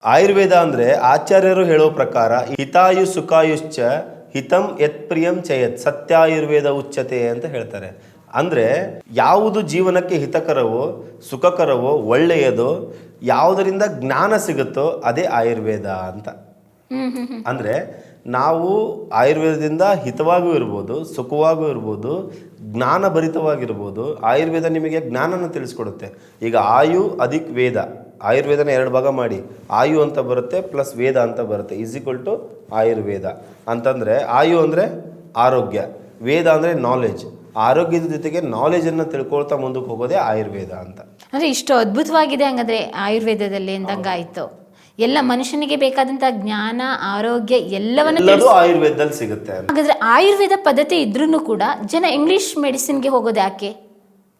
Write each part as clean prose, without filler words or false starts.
ಆಯುರ್ವೇದ ಅಂದ್ರೆ ಆಚಾರ್ಯರು ಹೇಳೋ ಪ್ರಕಾರ ಹಿತಾಯು ಸುಖಾಯುಶ್ಚ ಹಿತಂ ಯತ್ ಪ್ರಿಯಂ ಚಯತ್ ಸತ್ಯಾಯುರ್ವೇದ ಉಚ್ಯತೆ ಅಂತ ಹೇಳ್ತಾರೆ. ಅಂದ್ರೆ ಯಾವುದು ಜೀವನಕ್ಕೆ ಹಿತಕರವೋ ಸುಖಕರವೋ ಒಳ್ಳೆಯದೋ ಯಾವುದರಿಂದ ಜ್ಞಾನ ಸಿಗುತ್ತೋ ಅದೇ ಆಯುರ್ವೇದ ಅಂತ. ಅಂದ್ರೆ ನಾವು ಆಯುರ್ವೇದದಿಂದ ಹಿತವಾಗೂ ಇರ್ಬೋದು, ಸುಖವಾಗೂ ಇರ್ಬೋದು, ಜ್ಞಾನಭರಿತವಾಗಿರ್ಬೋದು. ಆಯುರ್ವೇದ ನಿಮಗೆ ಜ್ಞಾನನ ತಿಳಿಸ್ಕೊಡುತ್ತೆ. ಈಗ ಆಯು ಅಧಿಕ್ ವೇದ, ಆಯುರ್ವೇದನ 2 ಭಾಗ ಮಾಡಿ, ಆಯು ಅಂತ ಬರುತ್ತೆ ಪ್ಲಸ್ ವೇದ ಅಂತ ಬರುತ್ತೆ, = ಆಯುರ್ವೇದ ಅಂತಂದರೆ ಆಯು ಅಂದರೆ ಆರೋಗ್ಯ, ವೇದ ಅಂದರೆ ನಾಲೆಜ್. ಆರೋಗ್ಯದ ಜೊತೆಗೆ ನಾಲೆಜನ್ನು ತಿಳ್ಕೊಳ್ತಾ ಮುಂದಕ್ಕೆ ಹೋಗೋದೇ ಆಯುರ್ವೇದ ಅಂತ. ಅಂದರೆ ಇಷ್ಟು ಅದ್ಭುತವಾಗಿದೆ ಹಂಗಾದ್ರೆ ಆಯುರ್ವೇದದಲ್ಲಿ ಎಂದಂಗಾಯ್ತು. ಎಲ್ಲ ಮನುಷ್ಯನಿಗೆ ಬೇಕಾದಂಥ ಜ್ಞಾನ, ಆರೋಗ್ಯ ಎಲ್ಲವನ್ನೂ ಆಯುರ್ವೇದದಲ್ಲಿ ಸಿಗುತ್ತೆ. ಹಾಗಾದ್ರೆ ಆಯುರ್ವೇದ ಪದ್ಧತಿ ಇದ್ರೂ ಕೂಡ ಜನ ಇಂಗ್ಲಿಷ್ ಮೆಡಿಸಿನ್ಗೆ ಹೋಗೋದು ಯಾಕೆ?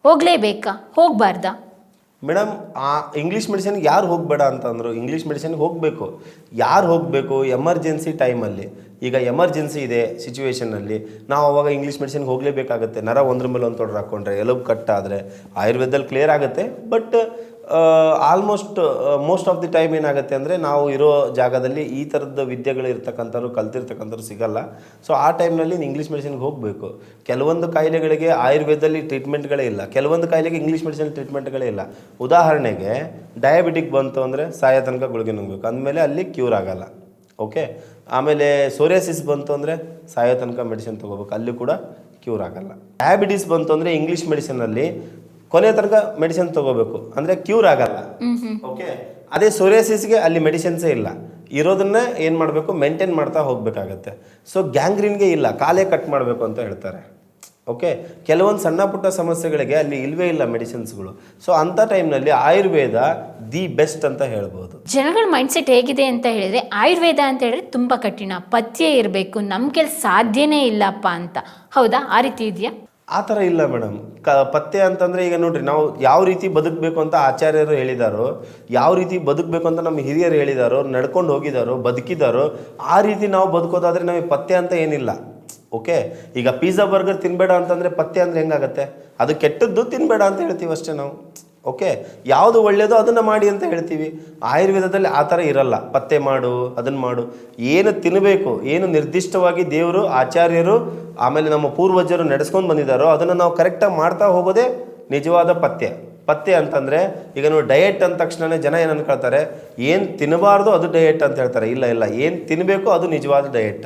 ಹೋಗ್ಲೇಬೇಕಾ, ಹೋಗ್ಬಾರ್ದಾ? ಮೇಡಮ್, ಆ ಇಂಗ್ಲೀಷ್ ಮೆಡಿಸಿನ್ಗೆ ಯಾರು ಹೋಗಬೇಡ ಅಂತಂದರು? ಇಂಗ್ಲೀಷ್ ಮೆಡಿಸಿನ್ಗೆ ಹೋಗಬೇಕು. ಯಾರು ಹೋಗಬೇಕು? ಎಮರ್ಜೆನ್ಸಿ ಟೈಮಲ್ಲಿ. ಈಗ ಎಮರ್ಜೆನ್ಸಿ ಇದೆ ಸಿಚುವೇಷನ್ನಲ್ಲಿ ನಾವು ಅವಾಗ ಇಂಗ್ಲೀಷ್ ಮೆಡಿಸಿನ್ಗೆ ಹೋಗಲೇಬೇಕಾಗುತ್ತೆ. ನರ ಒಂದ್ರ ಮೇಲೆ ಒಂದು ತೊಡ್ರು ಹಾಕ್ಕೊಂಡ್ರೆ, ಎಲುಬು ಕಟ್ಟಾದರೆ ಆಯುರ್ವೇದದಲ್ಲಿ ಕ್ಲಿಯರ್ ಆಗುತ್ತೆ. But almost most of the time ಏನಾಗುತ್ತೆ ಅಂದರೆ ನಾವು ಇರೋ ಜಾಗದಲ್ಲಿ ಈ ಥರದ ವಿದ್ಯೆಗಳು ಇರ್ತಕ್ಕಂಥವ್ರು ಕಲ್ತಿರ್ತಕ್ಕಂಥವ್ರು ಸಿಗಲ್ಲ. ಸೊ ಆ ಟೈಮ್ನಲ್ಲಿ ಇಂಗ್ಲೀಷ್ ಮೆಡಿಸಿನ್ಗೆ ಹೋಗಬೇಕು. ಕೆಲವೊಂದು ಕಾಯಿಲೆಗಳಿಗೆ ಆಯುರ್ವೇದದಲ್ಲಿ ಟ್ರೀಟ್ಮೆಂಟ್ಗಳೇ ಇಲ್ಲ, ಕೆಲವೊಂದು ಕಾಯಿಲೆಗೆ ಇಂಗ್ಲೀಷ್ ಮೆಡಿಸಿನ್ ಟ್ರೀಟ್ಮೆಂಟ್ಗಳೇ ಇಲ್ಲ. ಉದಾಹರಣೆಗೆ ಡಯಾಬಿಟಿಕ್ ಬಂತು ಅಂದರೆ ಸಾಯೋ ತನಕ ಗುಳಿಗೆ ನುಂಗಬೇಕು, ಅಂದಮೇಲೆ ಅಲ್ಲಿ ಕ್ಯೂರ್ ಆಗಲ್ಲ. ಓಕೆ. ಆಮೇಲೆ ಸೋರಿಯಾಸಿಸ್ ಬಂತು ಅಂದರೆ ಸಾಯೋ ತನಕ ಮೆಡಿಸಿನ್ ತೊಗೋಬೇಕು, ಅಲ್ಲಿ ಕೂಡ ಕ್ಯೂರ್ ಆಗಲ್ಲ. ಡಯಾಬಿಟಿಸ್ ಬಂತು ಅಂದರೆ ಇಂಗ್ಲೀಷ್ ಮೆಡಿಸಿನಲ್ಲಿ ಕೊನೆ ತನಕ ಮೆಡಿಸಿನ್ ತೊಗೋಬೇಕು, ಅಂದರೆ ಕ್ಯೂರ್ ಆಗಲ್ಲ. ಓಕೆ. ಅದೇ ಸೋರಿಯಾಸಿಸ್ಗೆ ಅಲ್ಲಿ ಮೆಡಿಸಿನ್ಸೇ ಇಲ್ಲ, ಇರೋದನ್ನ ಏನು ಮಾಡಬೇಕು, ಮೇಂಟೈನ್ ಮಾಡ್ತಾ ಹೋಗಬೇಕಾಗತ್ತೆ. ಸೊ ಗ್ಯಾಂಗ್ರೀನ್ಗೆ ಇಲ್ಲ, ಕಾಲೇ ಕಟ್ ಮಾಡಬೇಕು ಅಂತ ಹೇಳ್ತಾರೆ. ಓಕೆ. ಕೆಲವೊಂದು ಸಣ್ಣ ಪುಟ್ಟ ಸಮಸ್ಯೆಗಳಿಗೆ ಅಲ್ಲಿ ಇಲ್ವೇ ಇಲ್ಲ ಮೆಡಿಸಿನ್ಸ್ಗಳು. ಸೊ ಅಂಥ ಟೈಮ್ನಲ್ಲಿ ಆಯುರ್ವೇದ ದಿ ಬೆಸ್ಟ್ ಅಂತ ಹೇಳ್ಬೋದು. ಜನಗಳ ಮೈಂಡ್ಸೆಟ್ ಹೇಗಿದೆ ಅಂತ ಹೇಳಿದ್ರೆ ಆಯುರ್ವೇದ ಅಂತ ಹೇಳಿದ್ರೆ ತುಂಬ ಕಠಿಣ, ಪಥ್ಯ ಇರಬೇಕು, ನಮ್ಮ ಕೆಲಸ ಸಾಧ್ಯನೇ ಇಲ್ಲಪ್ಪ ಅಂತ. ಹೌದಾ? ಆ ರೀತಿ ಇದೆಯಾ? ಆ ಥರ ಇಲ್ಲ ಮೇಡಮ್. ಪಥ್ಯ ಅಂತಂದರೆ ಈಗ ನೋಡ್ರಿ, ನಾವು ಯಾವ ರೀತಿ ಬದುಕಬೇಕು ಅಂತ ಆಚಾರ್ಯರು ಹೇಳಿದಾರೋ, ಯಾವ ರೀತಿ ಬದುಕಬೇಕು ಅಂತ ನಮ್ಮ ಹಿರಿಯರು ಹೇಳಿದಾರೋ, ನಡ್ಕೊಂಡು ಹೋಗಿದಾರೋ, ಬದುಕಿದಾರೋ, ಆ ರೀತಿ ನಾವು ಬದುಕೋದಾದರೆ ನಮಗೆ ಪಥ್ಯ ಅಂತ ಏನಿಲ್ಲ. ಓಕೆ. ಈಗ ಪಿಜ್ಜಾ ಬರ್ಗರ್ ತಿನ್ನಬೇಡ ಅಂತಂದರೆ ಪಥ್ಯ ಅಂದರೆ ಹೆಂಗಾಗತ್ತೆ? ಅದು ಕೆಟ್ಟದ್ದು ತಿನ್ನಬೇಡ ಅಂತ ಹೇಳ್ತೀವಿ ಅಷ್ಟೇ ನಾವು. ಓಕೆ. ಯಾವುದು ಒಳ್ಳೆಯದೋ ಅದನ್ನು ಮಾಡಿ ಅಂತ ಹೇಳ್ತೀವಿ. ಆಯುರ್ವೇದದಲ್ಲಿ ಆ ಥರ ಇರಲ್ಲ. ಪಥ್ಯ ಮಾಡು, ಅದನ್ನು ಮಾಡು, ಏನು ತಿನ್ನಬೇಕು, ಏನು ನಿರ್ದಿಷ್ಟವಾಗಿ ದೇವರು, ಆಚಾರ್ಯರು, ಆಮೇಲೆ ನಮ್ಮ ಪೂರ್ವಜರು ನಡೆಸ್ಕೊಂಡು ಬಂದಿದ್ದಾರೋ ಅದನ್ನು ನಾವು ಕರೆಕ್ಟಾಗಿ ಮಾಡ್ತಾ ಹೋಗೋದೇ ನಿಜವಾದ ಪಥ್ಯ. ಪಥ್ಯ ಅಂತಂದರೆ ಈಗ ನೀವು ಡಯೆಟ್ ಅಂದ ತಕ್ಷಣ ಜನ ಏನು ಅನ್ಕೊಳ್ತಾರೆ, ಏನು ತಿನ್ನಬಾರ್ದು ಅದು ಡಯೆಟ್ ಅಂತ ಹೇಳ್ತಾರೆ. ಇಲ್ಲ, ಏನು ತಿನ್ನಬೇಕು ಅದು ನಿಜವಾದ ಡಯೆಟ್.